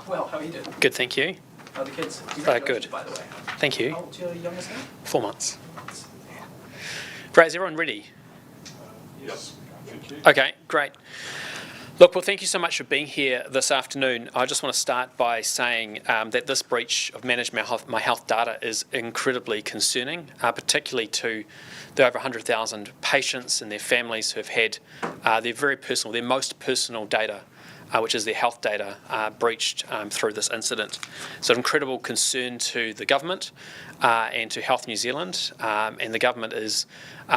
Well, how are you doing? Good, thank you. How are the kids? Good. By the way. Thank you. How old's your youngest now? 4 months. Great, is everyone ready? Yes, thank you. Okay, great. Look, well, thank you so much for being here this afternoon. I just want to start by saying that this breach of managed my health data is incredibly concerning, particularly to the over 100,000 patients and their families who have had their most personal data, which is their health data, breached through this incident. So incredible concern to the government and to Health New Zealand, and the government is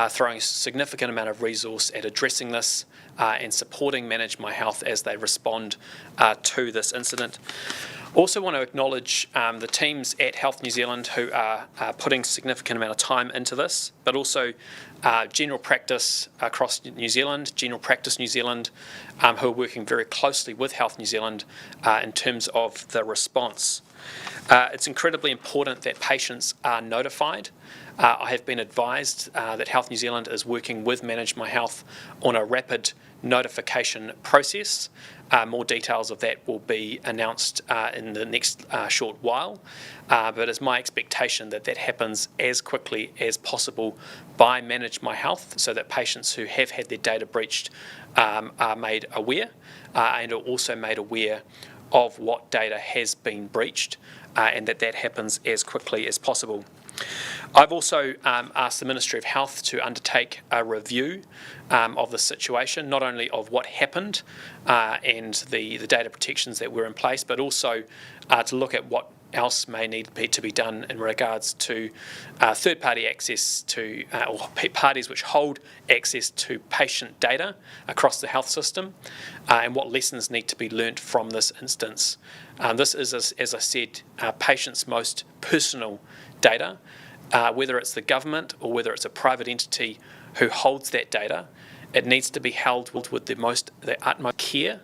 throwing a significant amount of resource at addressing this and supporting Manage My Health as they respond to this incident. Also want to acknowledge the teams at Health New Zealand who are putting significant amount of time into this, but also general practice across New Zealand, General Practice New Zealand, who are working very closely with Health New Zealand in terms of the response. It's incredibly important that patients are notified. I have been advised that Health New Zealand is working with Manage My Health on a rapid notification process. More details of that will be announced in the next short while, but it's my expectation that that happens as quickly as possible by Manage My Health, so that patients who have had their data breached are made aware and are also made aware of what data has been breached, and that happens as quickly as possible. I've also asked the Ministry of Health to undertake a review of the situation, not only of what happened and the data protections that were in place, but also to look at what else may need to be done in regards to third-party access to, or parties which hold access to patient data across the health system, and what lessons need to be learnt from this instance. This is, as I said, patients' most personal data. Whether it's the government or whether it's a private entity who holds that data, it needs to be held with the utmost care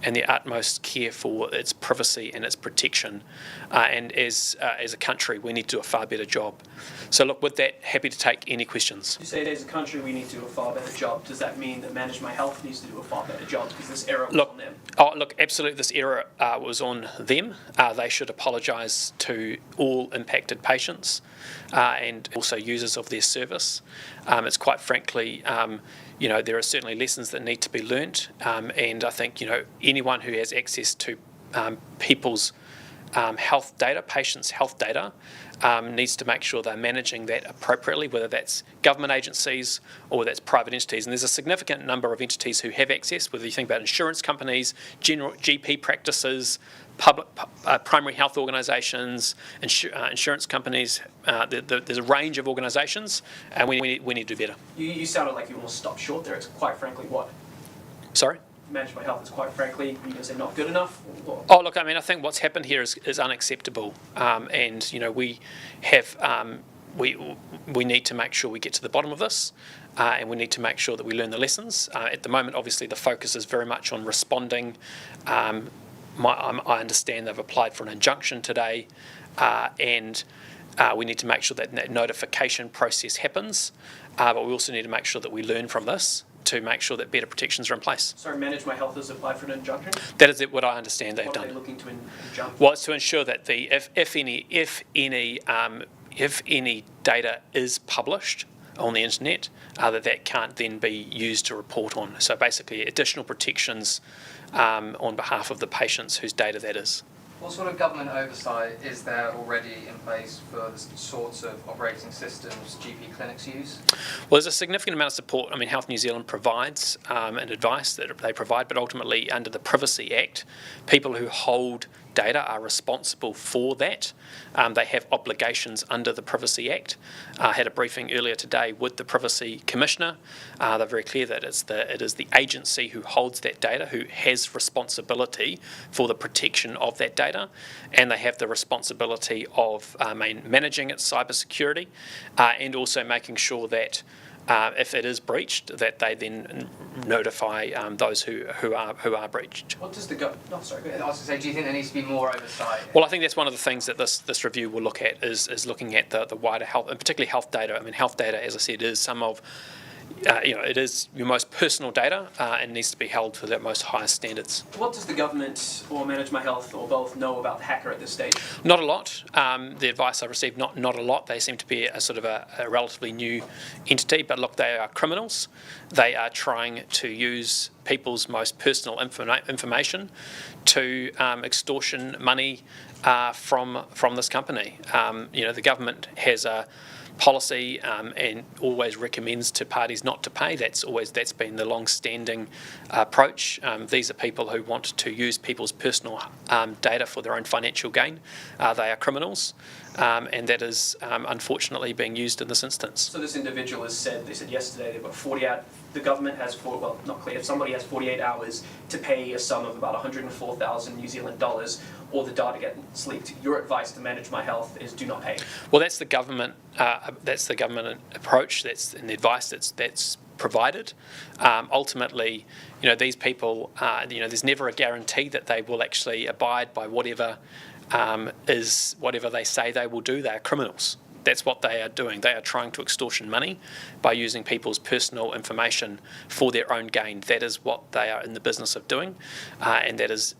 and the utmost care for its privacy and its protection. And as a country, we need to do a far better job. So look, with that, happy to take any questions. You say as a country we need to do a far better job. Does that mean that Manage My Health needs to do a far better job because this error was on them? Look, absolutely, this error was on them. They should apologise to all impacted patients and also users of their service. It's quite frankly, there are certainly lessons that need to be learnt, and I think anyone who has access to people's health data, patients' health data, needs to make sure they're managing that appropriately, whether that's government agencies or that's private entities. And there's a significant number of entities who have access, whether you think about insurance companies, general GP practices, public primary health organisations, insurance companies. There's a range of organisations, and we need to do better. You sounded like you almost stopped short there. It's quite frankly what? Sorry? Manage My Health is quite frankly, you going to say not good enough? Oh, look, I think what's happened here is unacceptable, and we have we need to make sure we get to the bottom of this, and we need to make sure that we learn the lessons. At the moment, obviously, the focus is very much on responding. I understand they've applied for an injunction today, and we need to make sure that notification process happens, but we also need to make sure that we learn from this to make sure that better protections are in place. Sorry, Manage My Health has applied for an injunction? That is what I understand they've done. What are they looking to injunct? Well, it's to ensure that if any data is published on the internet, that can't then be used to report on. So basically, additional protections on behalf of the patients whose data that is. What sort of government oversight is there already in place for the sorts of operating systems GP clinics use? Well, there's a significant amount of support. Health New Zealand provides and advice that they provide, but ultimately under the Privacy Act, people who hold data are responsible for that. They have obligations under the Privacy Act. I had a briefing earlier today with the Privacy Commissioner. They're very clear that it is the agency who holds that data who has responsibility for the protection of that data, and they have the responsibility of managing its cybersecurity and also making sure that if it is breached, that they then notify those who are breached. What does the government? No, sorry. Go ahead. I was going to say, do you think there needs to be more oversight? Well, I think that's one of the things that this review will look at is looking at the wider health, and particularly health data. Health data, as I said, is some of it is your most personal data and needs to be held to the most highest standards. What does the government or Manage My Health or both know about the hacker at this stage? Not a lot. The advice I've received, not a lot. They seem to be a sort of a relatively new entity, but look, they are criminals. They are trying to use people's most personal information to extortion money from this company. The government has a policy and always recommends to parties not to pay. That's been the long-standing approach. These are people who want to use people's personal data for their own financial gain. They are criminals, and that is unfortunately being used in this instance. So this individual they said yesterday they've got 40 hours. The government has not clear. If somebody has 48 hours to pay a sum of about 104,000 New Zealand dollars, or the data gets leaked, your advice to Manage My Health is do not pay. Well, that's the government. That's the government approach. That's the advice that's provided. Ultimately, these people. There's never a guarantee that they will actually abide by whatever they say they will do. They are criminals. That's what they are doing. They are trying to extortion money by using people's personal information for their own gain. That is what they are in the business of doing, and that is.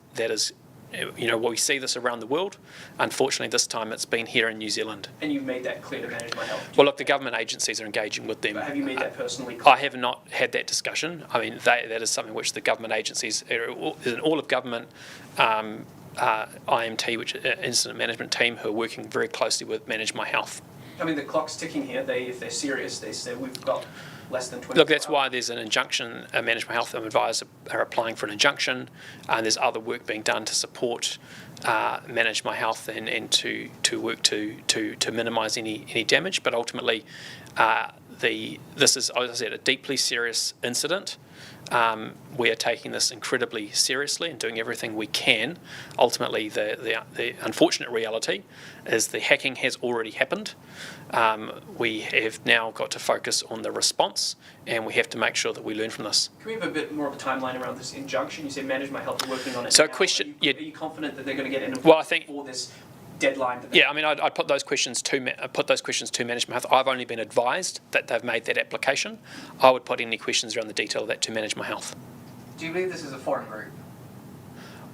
We see this around the world. Unfortunately, this time it's been here in New Zealand. And you've made that clear to Manage My Health? Well, look, the government agencies are engaging with them. But have you made that personally clear? I have not had that discussion. I mean, that is something which the government agencies, in all of government, IMT, which is Incident Management Team, who are working very closely with Manage My Health. I mean, the clock's ticking here. If they're serious, they say we've got less than 24 Look, that's hours. why there's an injunction. Manage My Health advisors are applying for an injunction, and there's other work being done to support Manage My Health and to work to minimise any damage. But ultimately, this is, as I said, a deeply serious incident. We are taking this incredibly seriously and doing everything we can. Ultimately, the unfortunate reality is the hacking has already happened. We have now got to focus on the response, and we have to make sure that we learn from this. Can we have a bit more of a timeline around this injunction? You say Manage My Health are working on it So now. question- Are you confident that they're going to get in Well, I think- before this deadline? Yeah, I mean, I'd put those questions to Manage My Health. I've only been advised that they've made that application. I would put any questions around the detail of that to Manage My Health. Do you believe this is a foreign group?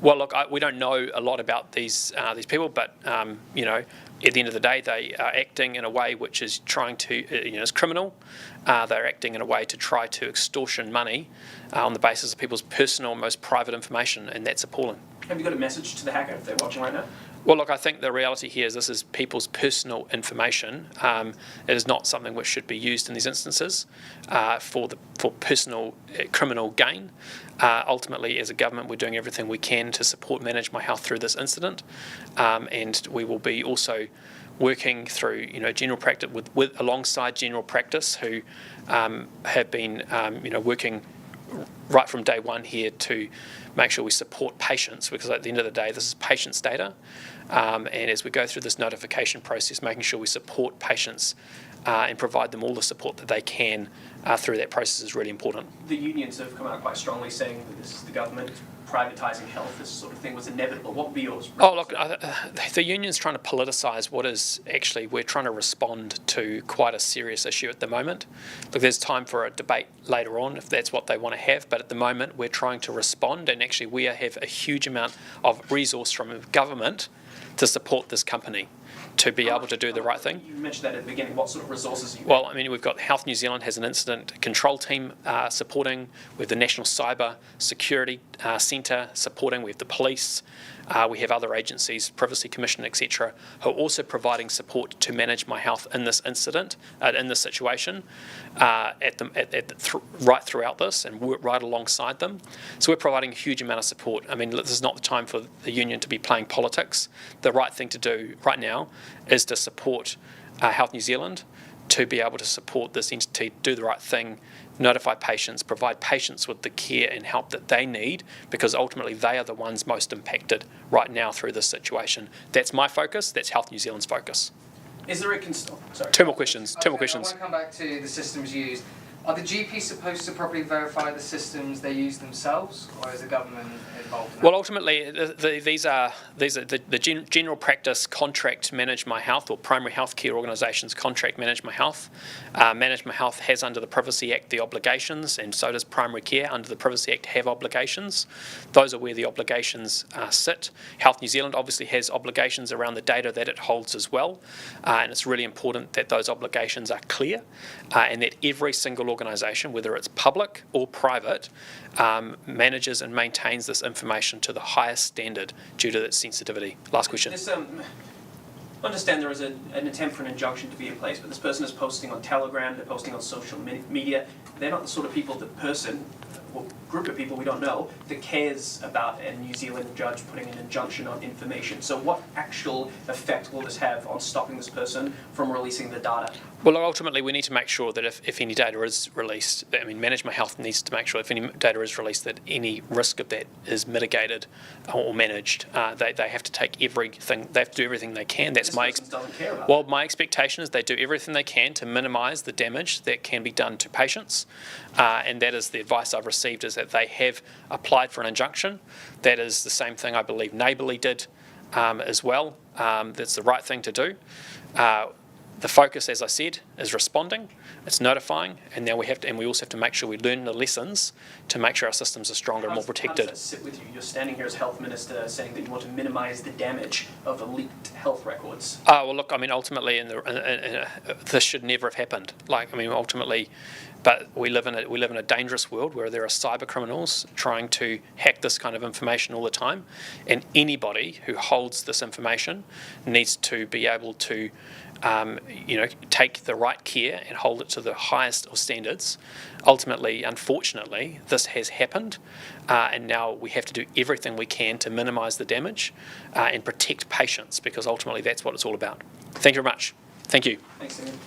Well, look, we don't know a lot about these people, but at the end of the day, they are acting in a way which is trying to, is criminal. They're acting in a way to try to extortion money on the basis of people's personal, most private information, and that's appalling. Have you got a message to the hacker if they're watching right now? Well, look, I think the reality here is this is people's personal information. It is not something which should be used in these instances for personal criminal gain. Ultimately, as a government, we're doing everything we can to support Manage My Health through this incident, and we will be also working through general practice alongside general practice, who have been working right from day one here to make sure we support patients, because at the end of the day, this is patients' data. And as we go through this notification process, making sure we support patients and provide them all the support that they can through that process is really important. The unions have come out quite strongly saying that this is the government privatising health, this sort of thing was inevitable. What would be yours? Oh, look, the union's trying to politicise what is actually, we're trying to respond to quite a serious issue at the moment. Look, there's time for a debate later on if that's what they want to have, but at the moment we're trying to respond, and actually we have a huge amount of resource from government to support this company to be able to do the right thing. You mentioned that at the beginning. What sort of resources you Well, I mean, we've got Health New Zealand has an incident control team supporting. We have the National Cyber Security Centre supporting. We have the police. We have other agencies, Privacy Commission, etc., who are also providing support to Manage My Health in this incident, in this situation, right throughout this, and work right alongside them. So we're providing a huge amount of support. I mean, this is not the time for the union to be playing politics. The right thing to do right now is to support Health New Zealand, to be able to support this entity, do the right thing, notify patients, provide patients with the care and help that they need, because ultimately they are the ones most impacted right now through this situation. That's my focus. That's Health New Zealand's focus. Is there a sorry. Two more questions. I want to come back to the systems used. Are the GPs supposed to properly verify the systems they use themselves, or is the government involved in that? Well, ultimately, these are the general practice contract manage my health, or primary health care organisations contract manage my health. Manage my health has under the Privacy Act the obligations, and so does primary care under the Privacy Act have obligations. Those are where the obligations sit. Health New Zealand obviously has obligations around the data that it holds as well, and it's really important that those obligations are clear, and that every single organisation, whether it's public or private, manages and maintains this information to the highest standard due to its sensitivity. Last question. I understand there is an attempt for an injunction to be in place, but this person is posting on Telegram, they're posting on social media. They're not the sort of people, the person, or group of people we don't know, that cares about a New Zealand judge putting an injunction on information. So what actual effect will this have on stopping this person from releasing the data? Well, ultimately, we need to make sure that if any data is released, Manage My Health needs to make sure if any data is released that any risk of that is mitigated or managed. They have to take everything, they have to do everything they can. That's my doesn't care about well, my expectation is they do everything they can to minimise the damage that can be done to patients, and that is the advice I've received, is that they have applied for an injunction. That is the same thing I believe Neighbourly did as well. That's the right thing to do. The focus, as I said, is responding, it's notifying, and now we also have to make sure we learn the lessons to make sure our systems are stronger and more protected. How does that sit with you? You're standing here as Health Minister saying that you want to minimise the damage of the leaked health records. Well, look, ultimately, this should never have happened. Ultimately, but we live in a dangerous world where there are cyber criminals trying to hack this kind of information all the time, and anybody who holds this information needs to be able to take the right care and hold it to the highest of standards. Ultimately, unfortunately, this has happened, and now we have to do everything we can to minimise the damage and protect patients, because ultimately that's what it's all about. Thank you very much. Thank you. Thanks, Simeon.